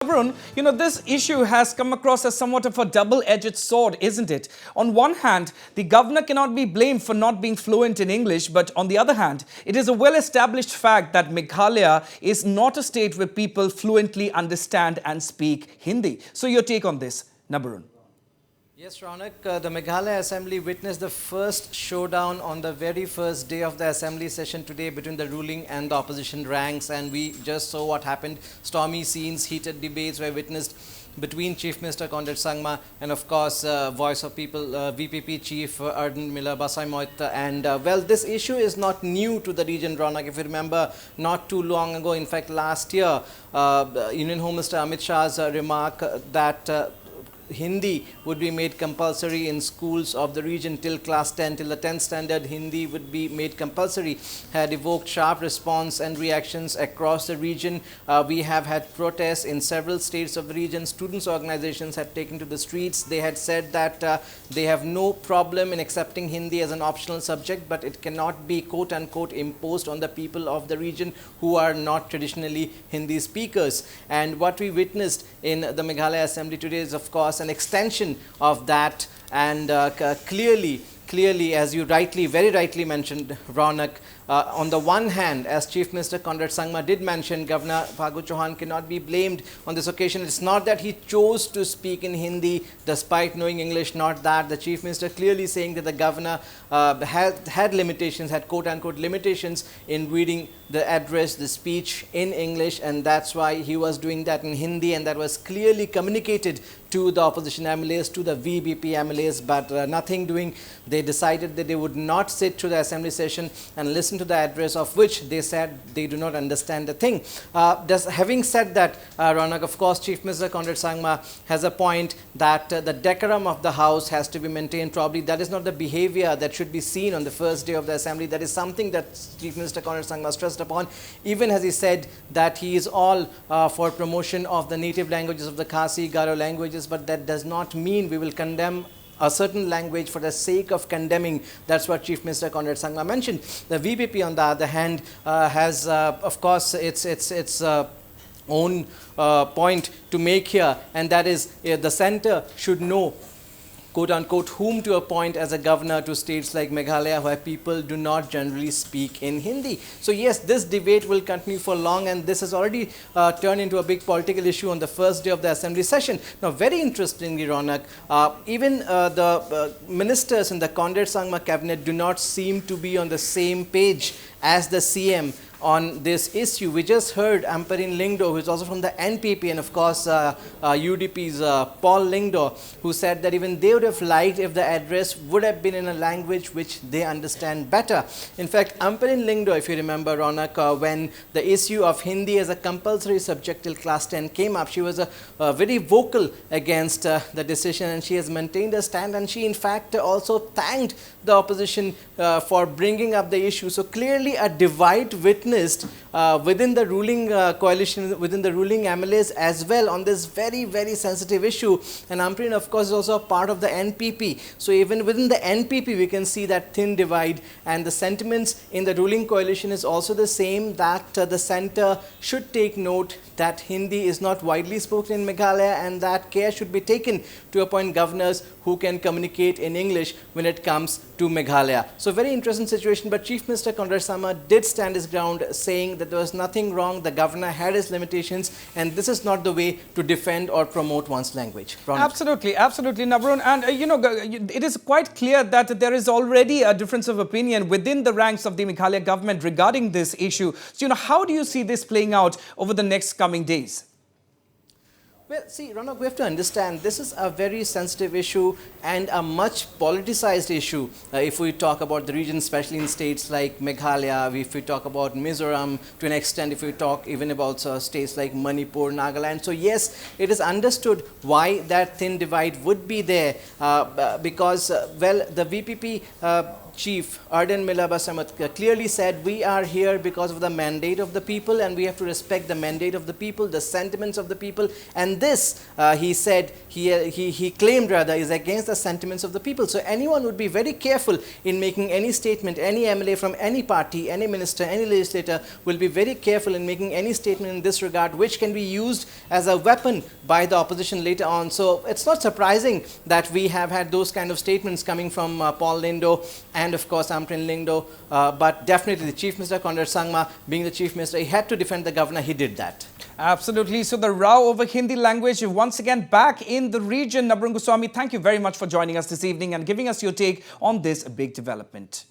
Navarun, this issue has come across as somewhat of a double-edged sword, isn't it? On one hand, the governor cannot be blamed for not being fluent in English, but on the other hand, it is a well-established fact that Meghalaya is not a state where people fluently understand and speak Hindi. So your take on this, Navarun? Yes, 𝗟𝗏𝗧𝗏, the Meghalaya Assembly witnessed the first showdown on the very first day of the Assembly session today between the ruling and the opposition ranks, and we just saw what happened. Stormy scenes, heated debates were witnessed between Chief Minister Conrad Sangma and of course Voice of People VPP Chief Ardent Basaiawmoit. And well, this issue is not new to the region, 𝗟𝗏𝗧𝗏. If you remember, not too long ago, in fact last year, Union Home Minister Amit Shah's remark that Hindi would be made compulsory in schools of the region till class 10, till the 10th standard. Hindi would be made compulsory, had evoked sharp response and reactions across the region. We have had protests in several states of the region. Students' organizations had taken to the streets. They had said that they have no problem in accepting Hindi as an optional subject, but it cannot be quote-unquote imposed on the people of the region who are not traditionally Hindi speakers. And what we witnessed in the Meghalaya Assembly today is, of course, an extension of that, and clearly, as you very rightly mentioned, 𝗟𝗏𝗧𝗏, on the one hand, as Chief Minister Conrad Sangma did mention, Governor Phagu Chauhan cannot be blamed on this occasion. It's not that he chose to speak in Hindi despite knowing English, not that. The Chief Minister clearly saying that the Governor had limitations, had quote-unquote limitations in reading the address, the speech in English, and that's why he was doing that in Hindi, and that was clearly communicated to the opposition MLAs, to the VPP MLAs, but nothing doing. They decided that they would not sit through the Assembly session and listen to the address, of which they said they do not understand the thing. Having said that, 𝗟𝗏𝗧𝗏, of course, Chief Minister Conrad Sangma has a point that the decorum of the House has to be maintained. Probably that is not the behavior that should be seen on the first day of the Assembly. That is something that Chief Minister Conrad Sangma stressed upon, even as he said that he is all for promotion of the native languages of the Khasi, Garo languages, but that does not mean we will condemn a certain language for the sake of condemning. That's what Chief Minister Conrad Sangma mentioned. The VPP, on the other hand, has, of course, its own point to make here, and that is the centre should know, quote-unquote, whom to appoint as a governor to states like Meghalaya, where people do not generally speak in Hindi. So yes, this debate will continue for long, and this has already turned into a big political issue on the first day of the Assembly session. Now, very interestingly, 𝗟𝗏𝗧𝗏, even the ministers in the Conrad Sangma cabinet do not seem to be on the same page as the CM on this issue. We just heard 𝗟𝗏𝗙𝗏𝗏 Lyngdoh, who is also from the NPP, and of course UDP's Paul Lyngdoh, who said that even they would have liked if the address would have been in a language which they understand better. In fact, 𝗟𝗏𝗙𝗏𝗏 Lyngdoh, if you remember, 𝗟𝗏𝗧𝗏𝗏, when the issue of Hindi as a compulsory subject till class 10 came up, she was very vocal against the decision, and she has maintained a stand, and she in fact also thanked the opposition for bringing up the issue. So clearly a divide witnessed within the ruling coalition, within the ruling MLAs as well, on this very sensitive issue. And 𝗟𝗏𝗙𝗏𝗏, of course, is also a part of the NPP. So even within the NPP, we can see that thin divide, and the sentiments in the ruling coalition is also the same, that the centre should take note that Hindi is not widely spoken in Meghalaya, and that care should be taken to appoint governors who can communicate in English when it comes to Meghalaya. So very interesting situation, but Chief Minister Conrad Sangma did stand his ground, saying that there was nothing wrong, the governor had his limitations, and this is not the way to defend or promote one's language. Absolutely, Navarun. And it is quite clear that there is already a difference of opinion within the ranks of the Meghalaya government regarding this issue. So, how do you see this playing out over the next coming days? Well, see, 𝗟𝗏𝗧𝗏𝗏, we have to understand this is a very sensitive issue and a much politicized issue. If we talk about the region, especially in states like Meghalaya, if we talk about Mizoram, to an extent, if we talk even about states like Manipur, Nagaland. So yes, it is understood why that thin divide would be there, because, well, the VPP Chief Ardent Basaiawmoit clearly said, we are here because of the mandate of the people, and we have to respect the mandate of the people, the sentiments of the people, and this, he said, he claimed rather, is against the sentiments of the people. So anyone would be very careful in making any statement. Any MLA from any party, any minister, any legislator will be very careful in making any statement in this regard, which can be used as a weapon by the opposition later on. So it's not surprising that we have had those kind of statements coming from Paul Lindo and of course 𝗟𝗡𝗙𝗙, but definitely the Chief Minister Conrad Sangma, being the Chief Minister, he had to defend the governor. He did that. Absolutely. So the row over Hindi language once again back in the region. 𝗟𝗡𝗙𝗪𝗏, thank you very much for joining us this evening and giving us your take on this big development.